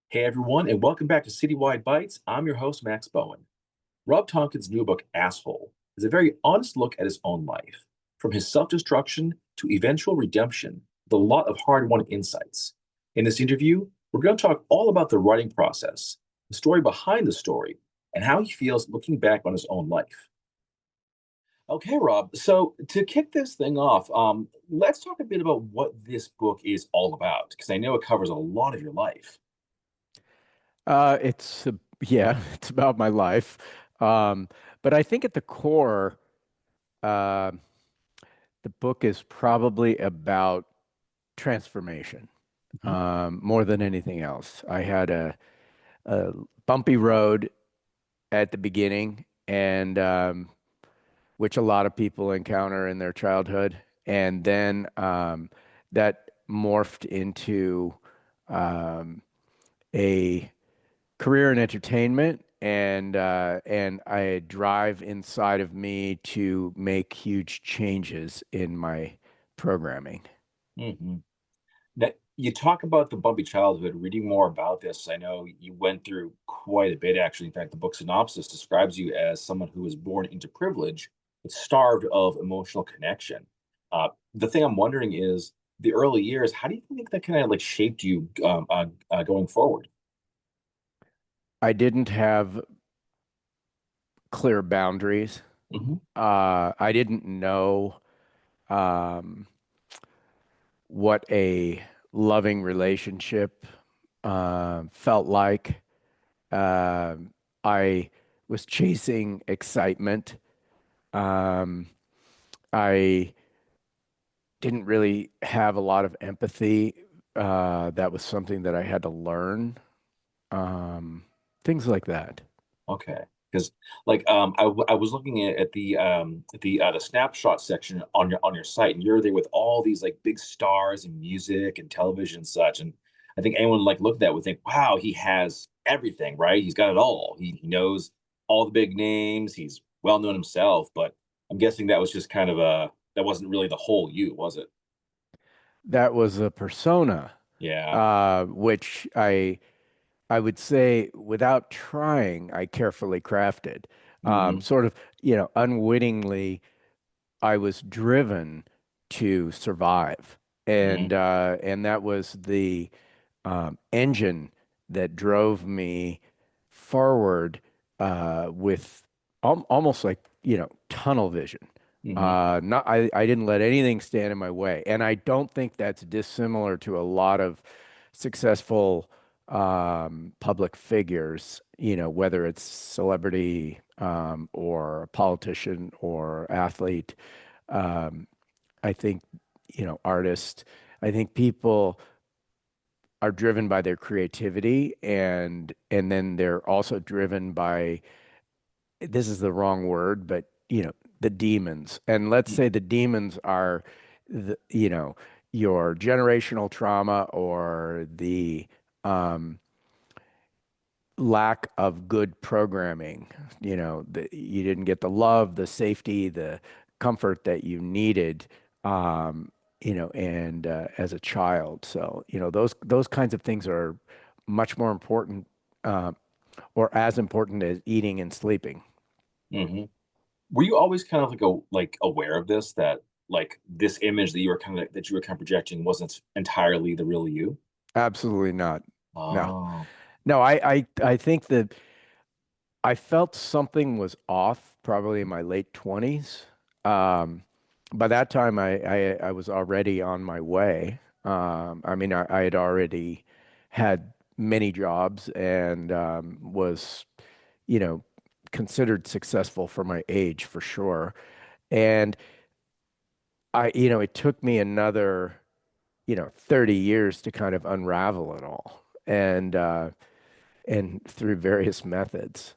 Hey everyone, and welcome back to Citywide Bites. I'm your host, Max Bowen. Rob Tonkin's new book, Asshole, is a very honest look at his own life, from his self destruction to eventual redemption, with a lot of hard won insights. In this interview, we're going to talk all about the writing process, the story behind the story, and how he feels looking back on his own life. Okay, Rob, so to kick this thing off, let's talk a bit about what this book is all about, because I know it covers a lot of your life. Yeah, it's about my life. Um, but I think at the core, uh, the book is probably about transformation, Mhm. more than anything else. I had a bumpy road at the beginning, and which a lot of people encounter in their childhood, and then that morphed into um, a career in entertainment and I drive inside of me to make huge changes in my programming. Mhm. That you talk about the bumpy childhood, reading more about this, I know you went through quite a bit actually. In fact, the book synopsis describes you as someone who was born into privilege, but starved of emotional connection. The thing I'm wondering is the early years, how do you think that kind of like shaped you going forward? I didn't have clear boundaries. Hmm. I didn't know um, what a loving relationship felt like. Um I was chasing excitement. Um, I didn't really have a lot of empathy. That was something that I had to learn. Um, Things like that. Okay. Because I was looking at the snapshot section on your site, and you're there with all these like big stars and music and television and such. And I think anyone like looked at that would think, wow, he has everything, right? He's got it all. He knows all the big names. He's well known himself. But I'm guessing that was just kind of a that wasn't really the whole you, was it? That was a persona, Yeah. which I would say, without trying, I carefully crafted. Hmm. Sort of, unwittingly, I was driven to survive, Hmm. and that was the engine that drove me forward with almost like, tunnel vision. Hmm. Not I didn't let anything stand in my way, and I don't think that's dissimilar to a lot of successful public figures. Whether it's celebrity or a politician or athlete. Um, I think, artists. I think people are driven by their creativity, and then they're also driven by, this is the wrong word, but the demons. And let's say the demons are your generational trauma, or the um lack of good programming. You didn't get the love, the safety, the comfort that you needed, and as a child. So, those kinds of things are much more important, uh, or as important as eating and sleeping. Hmm. Were you always kind of like aware of this that like this image that you were kind of projecting wasn't entirely the real you? Absolutely not. No, Oh. no. I think that I felt something was off probably in my late 20s. Um, by that time, I was already on my way. I mean, I had already had many jobs and was, you know, considered successful for my age for sure. And it took me another, 30 years to kind of unravel it all, and through various methods.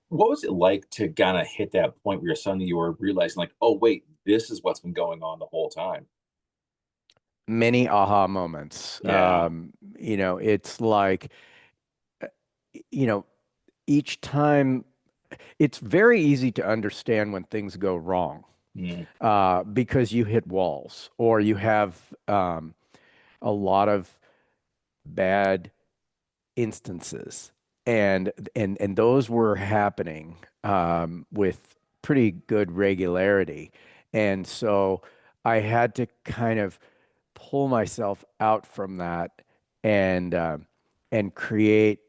What was it like to kind of hit that point where suddenly you were realizing like, oh wait, this is what's been going on the whole time? Many aha moments. Yeah. It's like, uh, you know, each time it's very easy to understand when things go wrong, Mm. because you hit walls, or you have a lot of bad instances, and those were happening with pretty good regularity, and so I had to kind of pull myself out from that and create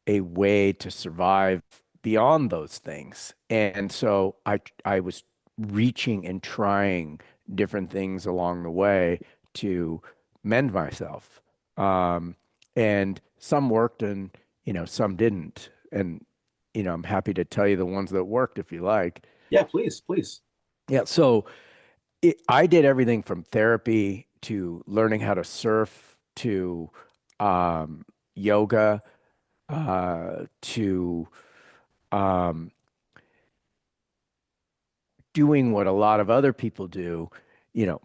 a way to survive beyond those things. And so I was reaching and trying different things along the way to mend myself. Um, and some worked and, some didn't. And, I'm happy to tell you the ones that worked if you like. Yeah, please, please. Yeah. So I did everything from therapy to learning how to surf to yoga to um, doing what a lot of other people do,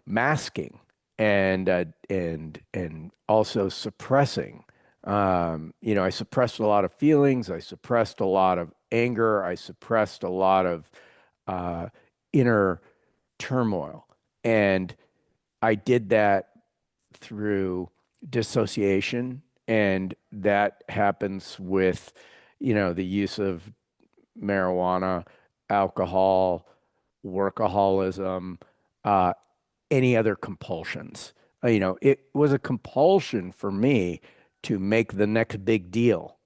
masking and also suppressing. I suppressed a lot of feelings. I suppressed a lot of anger. I suppressed a lot of uh, inner turmoil, and I did that through dissociation, and that happens with, the use of marijuana, alcohol, workaholism, uh, any other compulsions. It was a compulsion for me to make the next big deal.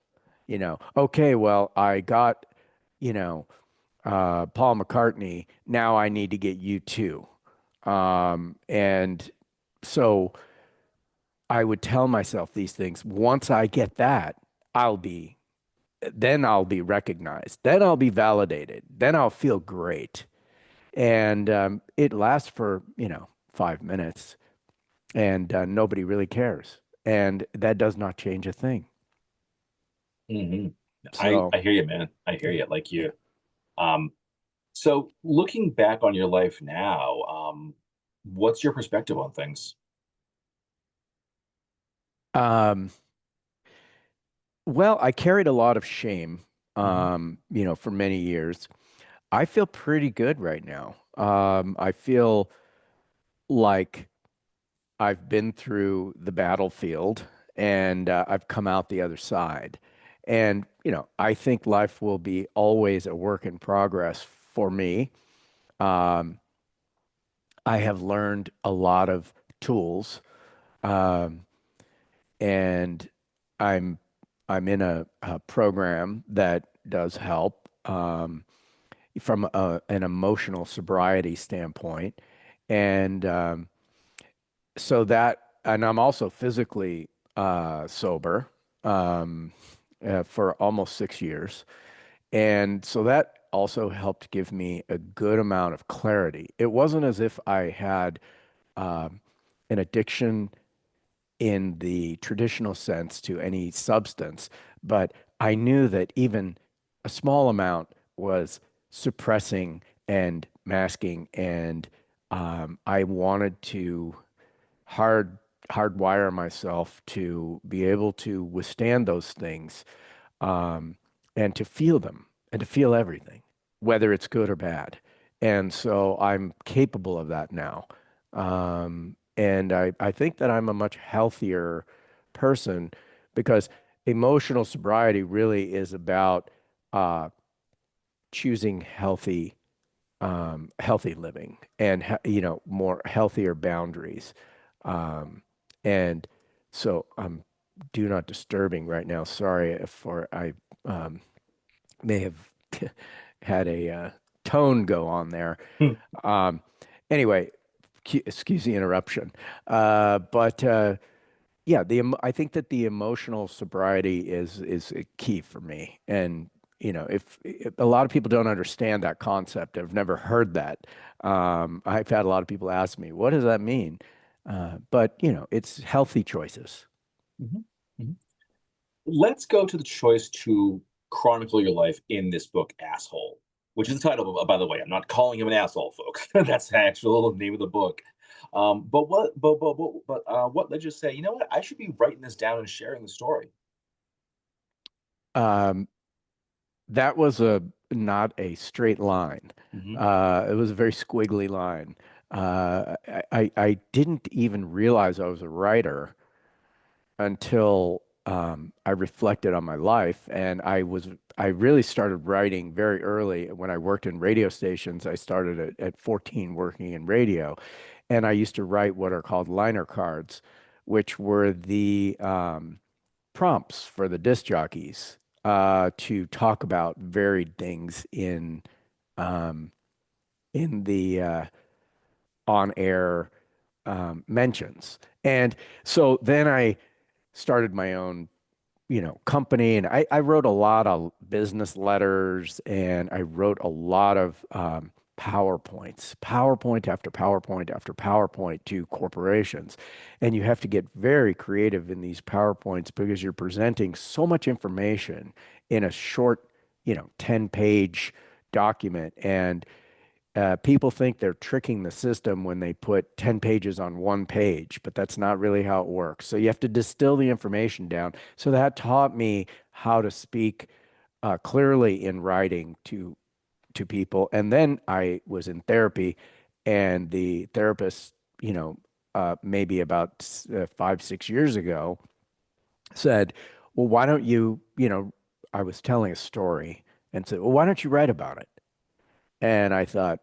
Okay, well, I got, you know, Paul McCartney. Now I need to get you too. And so I would tell myself these things. Once I get that, I'll be then I'll be recognized. Then I'll be validated. Then I'll feel great. And it lasts for, 5 minutes, and nobody really cares. And that does not change a thing. Hmm. I So, hear you, man. I hear yeah. you. Like you. Um, so looking back on your life now, what's your perspective on things? Um, well, I carried a lot of shame, Hmm. for many years. I feel pretty good right now. I feel like I've been through the battlefield and I've come out the other side. And, I think life will be always a work in progress for me. Um, I have learned a lot of tools, um, and I'm I'm in a program that does help from an emotional sobriety standpoint, and and I'm also physically sober um, for almost 6 years. And so that also helped give me a good amount of clarity. It wasn't as if I had um, an addiction in the traditional sense to any substance, but I knew that even a small amount was suppressing and masking, and I wanted to hard hardwire myself to be able to withstand those things, um, and to feel them and to feel everything, whether it's good or bad. And so I'm capable of that now. And I think that I'm a much healthier person because emotional sobriety really is about uh, choosing healthy living and more healthier boundaries. Um, and so I'm do not disturbing right now. Sorry if or I um, may have had a tone go on there. Um, anyway, excuse the interruption. But yeah, I think that the emotional sobriety is a key for me. And if a lot of people don't understand that concept, I've never heard that. I've had a lot of people ask me, "What does that mean?" But it's healthy choices. Hmm. Hmm. Let's go to the choice to chronicle your life in this book, Asshole, which is the title. By the way, I'm not calling him an asshole, folks. That's the actual name of the book. What led you to say, you know what? I should be writing this down and sharing the story. Um, that was a not a straight line. Hmm. It was a very squiggly line. I didn't even realize I was a writer until I reflected on my life, and I really started writing very early. When I worked in radio stations, I started at 14 working in radio, and I used to write what are called liner cards, which were the prompts for the disc jockeys to talk about varied things um, in the on-air mentions. And so then I started my own, company, and I wrote a lot of business letters, and I wrote a lot of PowerPoints, PowerPoint after PowerPoint after PowerPoint to corporations. And you have to get very creative in these PowerPoints because you're presenting so much information in a short, 10-page document. And people think they're tricking the system when they put 10 pages on one page, but that's not really how it works. So you have to distill the information down. So that taught me how to speak clearly in writing to people. And then I was in therapy, and the therapist, maybe about 5, 6 years ago, said, "Well, why don't you, I was telling a story and said, well, why don't you write about it?" And I thought,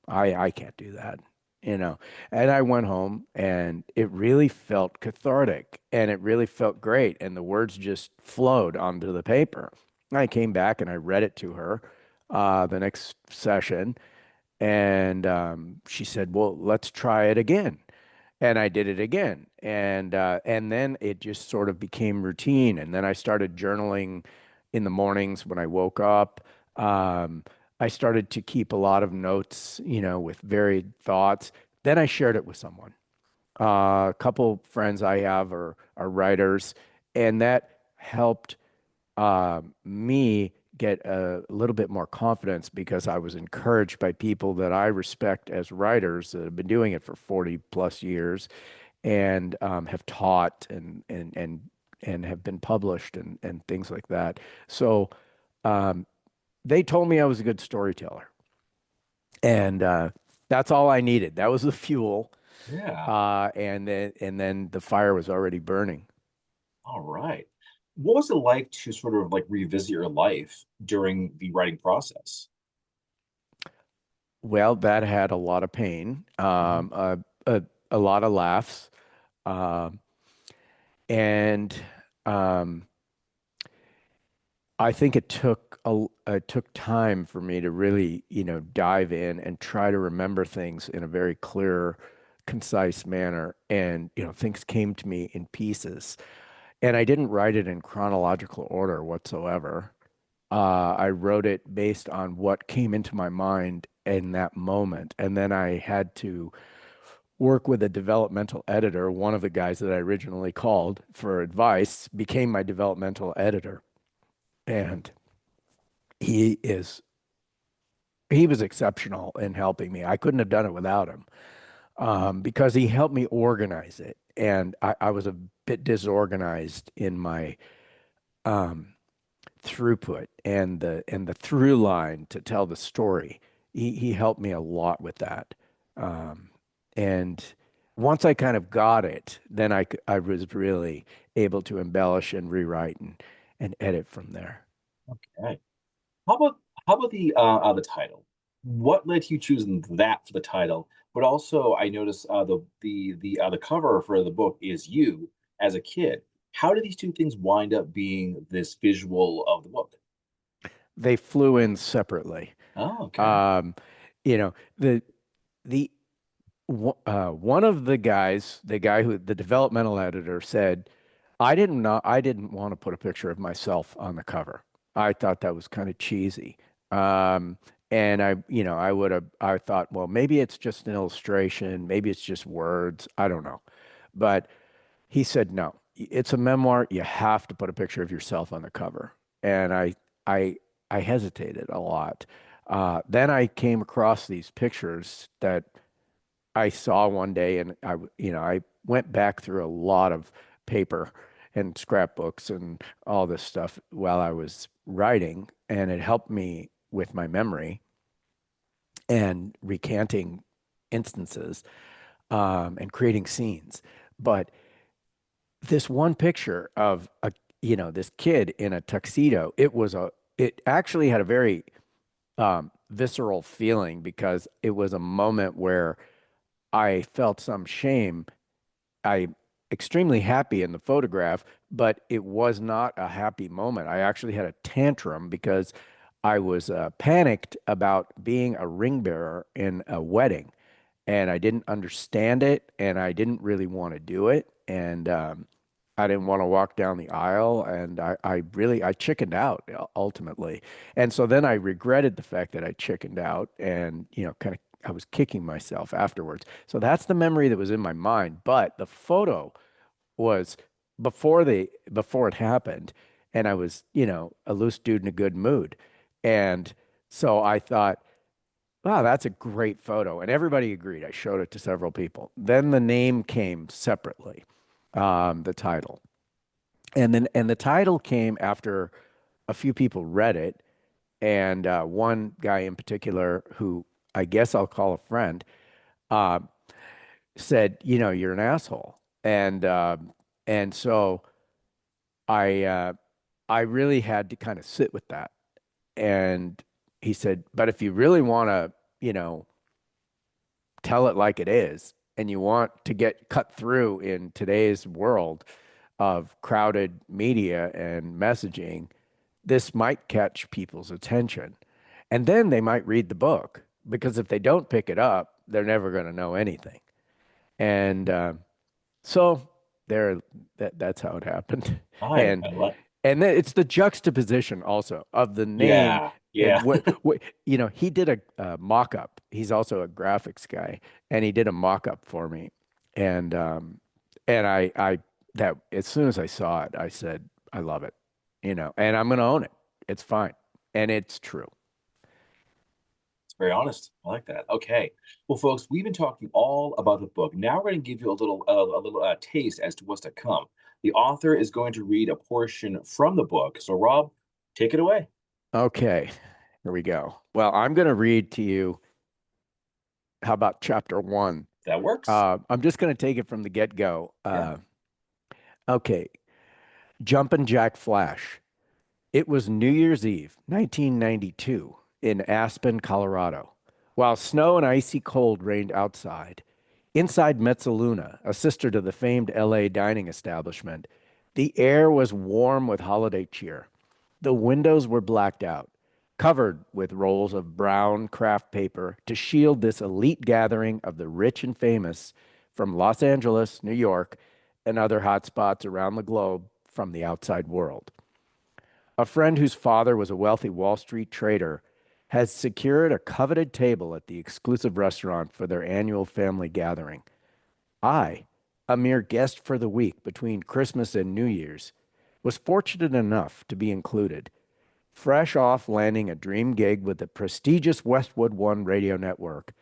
I can't do that, you know. And I went home, and it really felt cathartic, and it really felt great. And the words just flowed onto the paper. I came back and I read it to her the next session. And she said, "Well, let's try it again." And I did it again. And then it just sort of became routine. And then I started journaling in the mornings when I woke up. Um, I started to keep a lot of notes, with varied thoughts. Then I shared it with someone. A couple friends I have are writers, and that helped me get a little bit more confidence because I was encouraged by people that I respect as writers that have been doing it for 40 plus years, and have taught and have been published and things like that. So um, they told me I was a good storyteller, and that's all I needed. That was the fuel, Yeah. and then the fire was already burning. All right. What was it like to sort of like revisit your life during the writing process? Well, that had a lot of pain, Mhm. a lot of laughs, um, and um, I think it took time for me to really, dive in and try to remember things in a very clear, concise manner. And, things came to me in pieces. And I didn't write it in chronological order whatsoever. I wrote it based on what came into my mind in that moment. And then I had to work with a developmental editor. One of the guys that I originally called for advice became my developmental editor. And he is he was exceptional in helping me. I couldn't have done it without him, because he helped me organize it. And I was a bit disorganized in my um, throughput and the through line to tell the story. He helped me a lot with that. Um, and once I kind of got it, then I was really able to embellish and rewrite and edit from there. Okay. How about the title? What led to you choosing that for the title? But also, I noticed the cover for the book is you as a kid. How did these two things wind up being this visual of the book? They flew in separately. Oh, okay. Um, you know, the the one of the guys, the developmental editor said, I didn't want to put a picture of myself on the cover. I thought that was kind of cheesy. Um, and I thought, well, maybe it's just an illustration, maybe it's just words, I don't know. But he said, no, it's a memoir. You have to put a picture of yourself on the cover. And I, I hesitated a lot. Then I came across these pictures that I saw one day, and I went back through a lot of paper and scrapbooks and all this stuff while I was writing, and it helped me with my memory and recanting instances, and creating scenes. But this one picture of this kid in a tuxedo, it actually had a very visceral feeling because it was a moment where I felt some shame. I'm extremely happy in the photograph, but it was not a happy moment. I actually had a tantrum because I was panicked about being a ring bearer in a wedding, and I didn't understand it, and I didn't really want to do it, and I didn't want to walk down the aisle, and I chickened out ultimately, and so then I regretted the fact that I chickened out, and kind of I was kicking myself afterwards. So that's the memory that was in my mind, but the photo was before it happened, and I was a loose dude in a good mood, and so I thought, wow, that's a great photo. And everybody agreed. I showed it to several people. Then the name came separately, the title. And the title came after a few people read it. And one guy in particular, who I guess I'll call a friend, uh, said, you're an asshole. And so I I really had to kind of sit with that. And he said, but if you really want to, tell it like it is, and you want to get cut through in today's world of crowded media and messaging, this might catch people's attention. And then they might read the book because if they don't pick it up, they're never going to know anything. And so there, that's how it happened. And I like. and then it's the juxtaposition also of the name Yeah, and yeah. what he did a mock-up. He's also a graphics guy, and he did a mock-up for me. And I that as soon as I saw it, I said, I love it, and I'm gonna own it. It's fine. And it's true. It's very honest. I like that. Okay. Well, folks, we've been talking all about the book. Now we're going to give you a little taste as to what's to come. The author is going to read a portion from the book. So, Rob, take it away. Okay, here we go. Well, I'm gonna read to you. How about chapter one? That works. I'm just gonna take it from the get-go. Yeah. Okay, Jumpin' Jack Flash. It was New Year's Eve, 1992, in Aspen, Colorado. While snow and icy cold reigned outside, inside Mezzaluna, a sister to the famed LA dining establishment, the air was warm with holiday cheer. The windows were blacked out, covered with rolls of brown craft paper to shield this elite gathering of the rich and famous from Los Angeles, New York, and other hotspots around the globe from the outside world. A friend whose father was a wealthy Wall Street trader has secured a coveted table at the exclusive restaurant for their annual family gathering. I, a mere guest for the week between Christmas and New Year's, was fortunate enough to be included. Fresh off landing a dream gig with the prestigious Westwood One radio network,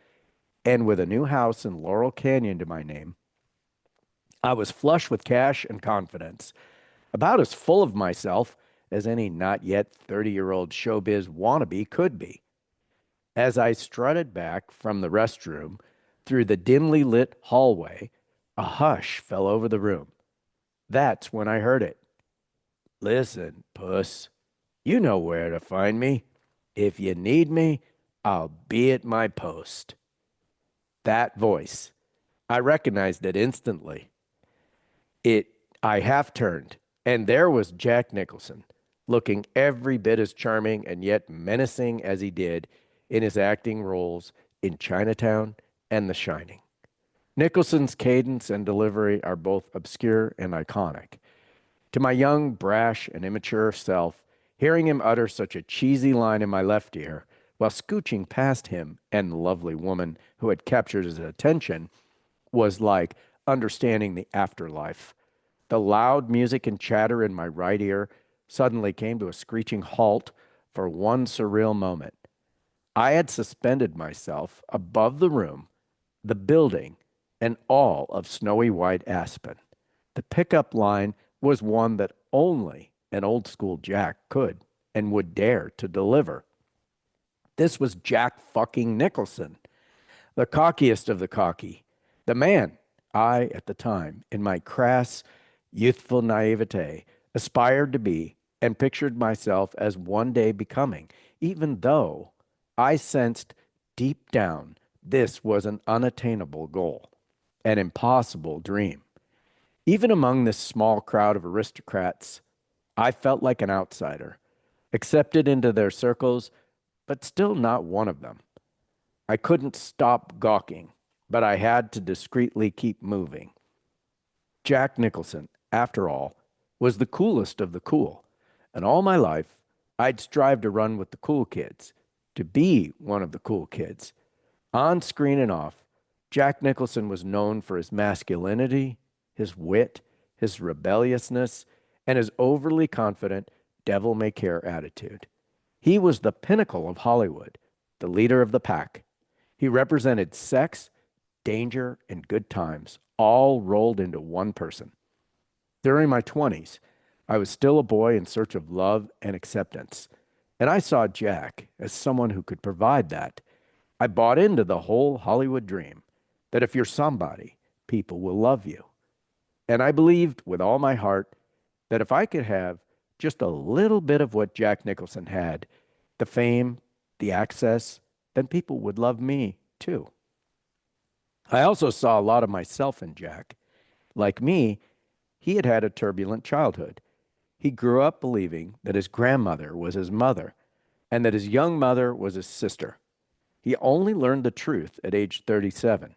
and with a new house in Laurel Canyon to my name, I was flush with cash and confidence, about as full of myself as any not yet 30-year-old showbiz wannabe could be. As I strutted back from the restroom through the dimly lit hallway, a hush fell over the room. That's when I heard it. Listen, puss, you know where to find me. If you need me, I'll be at my post. That voice, I recognized it instantly. It I half turned, and there was Jack Nicholson, looking every bit as charming and yet menacing as he did in his acting roles in Chinatown and The Shining. Nicholson's cadence and delivery are both obscure and iconic. To my young, brash, and immature self, hearing him utter such a cheesy line in my left ear while scooching past him and the lovely woman who had captured his attention was like understanding the afterlife. The loud music and chatter in my right ear suddenly came to a screeching halt for one surreal moment. I had suspended myself above the room, the building, and all of snowy white Aspen. The pickup line was one that only an old school Jack could and would dare to deliver. This was Jack fucking Nicholson, the cockiest of the cocky, the man I, at the time, in my crass youthful naivete, aspired to be, and pictured myself as one day becoming, even though I sensed deep down this was an unattainable goal, an impossible dream. Even among this small crowd of aristocrats, I felt like an outsider, accepted into their circles, but still not one of them. I couldn't stop gawking, but I had to discreetly keep moving. Jack Nicholson, after all, was the coolest of the cool. And all my life, I'd strive to run with the cool kids, to be one of the cool kids. On screen and off, Jack Nicholson was known for his masculinity, his wit, his rebelliousness, and his overly confident, devil may care attitude. He was the pinnacle of Hollywood, the leader of the pack. He represented sex, danger, and good times, all rolled into one person. During my 20s, I was still a boy in search of love and acceptance, and I saw Jack as someone who could provide that. I bought into the whole Hollywood dream that if you're somebody, people will love you. And I believed with all my heart that if I could have just a little bit of what Jack Nicholson had, the fame, the access, then people would love me too. I also saw a lot of myself in Jack. Like me, he had had a turbulent childhood. He grew up believing that his grandmother was his mother and that his young mother was his sister. He only learned the truth at age 37.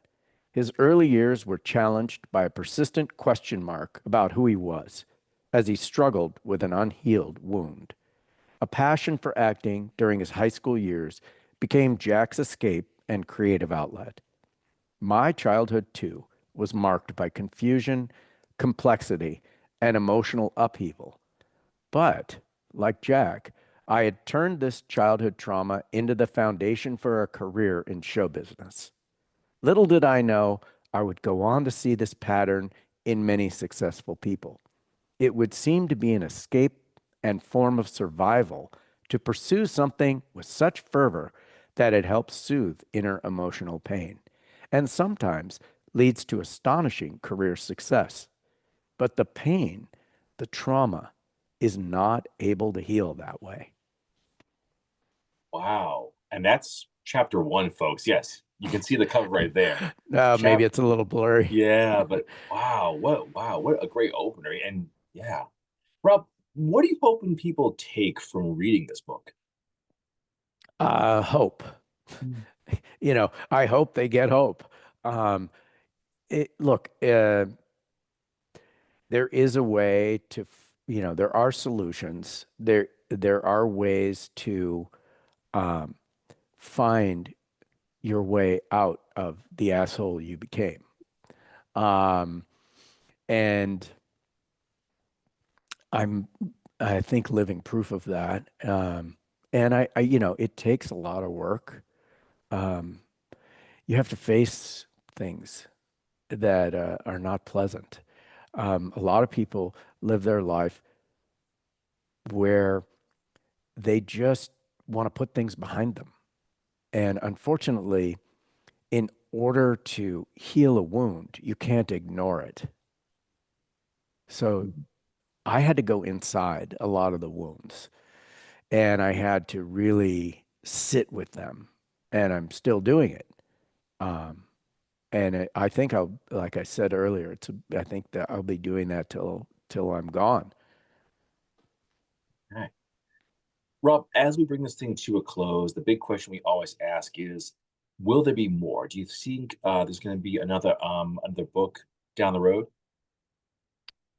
His early years were challenged by a persistent question mark about who he was, as he struggled with an unhealed wound. A passion for acting during his high school years became Jack's escape and creative outlet. My childhood, too, was marked by confusion, complexity, and emotional upheaval. But, like Jack, I had turned this childhood trauma into the foundation for a career in show business. Little did I know I would go on to see this pattern in many successful people. It would seem to be an escape and form of survival to pursue something with such fervor that it helps soothe inner emotional pain, and sometimes leads to astonishing career success. But the pain, the trauma, is not able to heal that way. Wow. And that's chapter one, folks. Yes, you can see the cover right there. Maybe Chap it's a little blurry. yeah, but wow, what a great opener. And yeah. Rob, what are you hoping people take from reading this book? Hope. Mm. I hope they get hope. Um, look, there is a way to, there are solutions. There are ways to um, find your way out of the asshole you became. Um, and I'm, I think, living proof of that. And it takes a lot of work. Um, you have to face things that are not pleasant. A lot of people live their life where they just want to put things behind them. And unfortunately, in order to heal a wound, you can't ignore it. So I had to go inside a lot of the wounds and I had to really sit with them. And I'm still doing it. Um, I think like I said earlier, I think that I'll be doing that till I'm gone. Okay. Rob, as we bring this thing to a close, the big question we always ask is, will there be more? Do you think there's going to be another book down the road?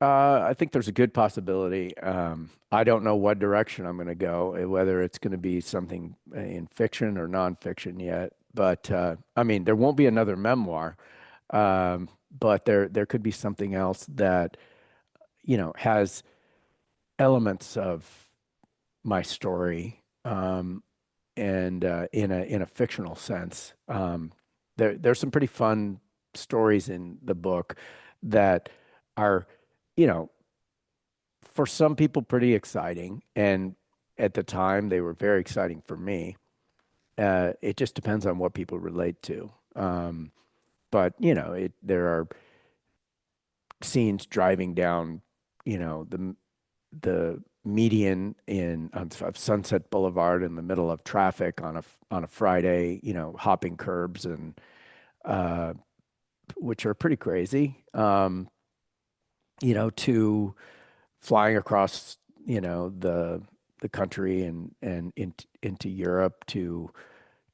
I think there's a good possibility. I don't know what direction I'm going to go, whether it's going to be something in fiction or nonfiction yet. But I mean, there won't be another memoir, but there could be something else that, has elements of my story, and in a fictional sense. There's some pretty fun stories in the book that are, you know, for some people pretty exciting, and at the time they were very exciting for me. It just depends on what people relate to. But there are scenes driving down, the median of Sunset Boulevard in the middle of traffic on a Friday, hopping curbs and uh, which are pretty crazy. To flying across, the country and into Europe to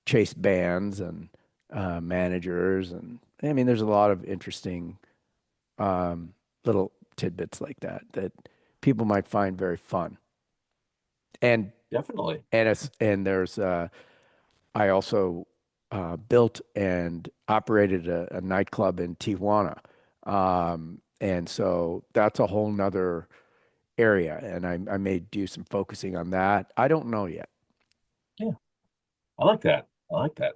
chase bands and managers, and I mean, there's a lot of interesting um, little tidbits like that people might find very fun. And Definitely. there's I also built and operated a nightclub in Tijuana. And so that's a whole nother area. And I may do some focusing on that. I don't know yet. Yeah, I like that. I like that.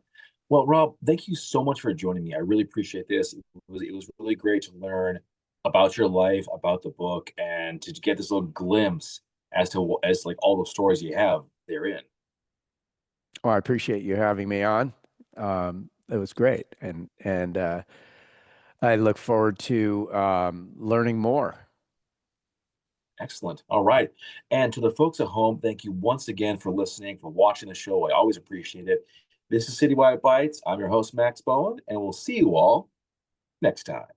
Well, Rob, thank you so much for joining me. I really appreciate this. It was really great to learn about your life, about the book, and to get this little glimpse as like all the stories you have therein. Well, I appreciate you having me on. It was great. And I look forward to learning more. Excellent. All right. And to the folks at home, thank you once again for listening, for watching the show. I always appreciate it. This is Citywide Bites. I'm your host, Max Bowen, and we'll see you all next time.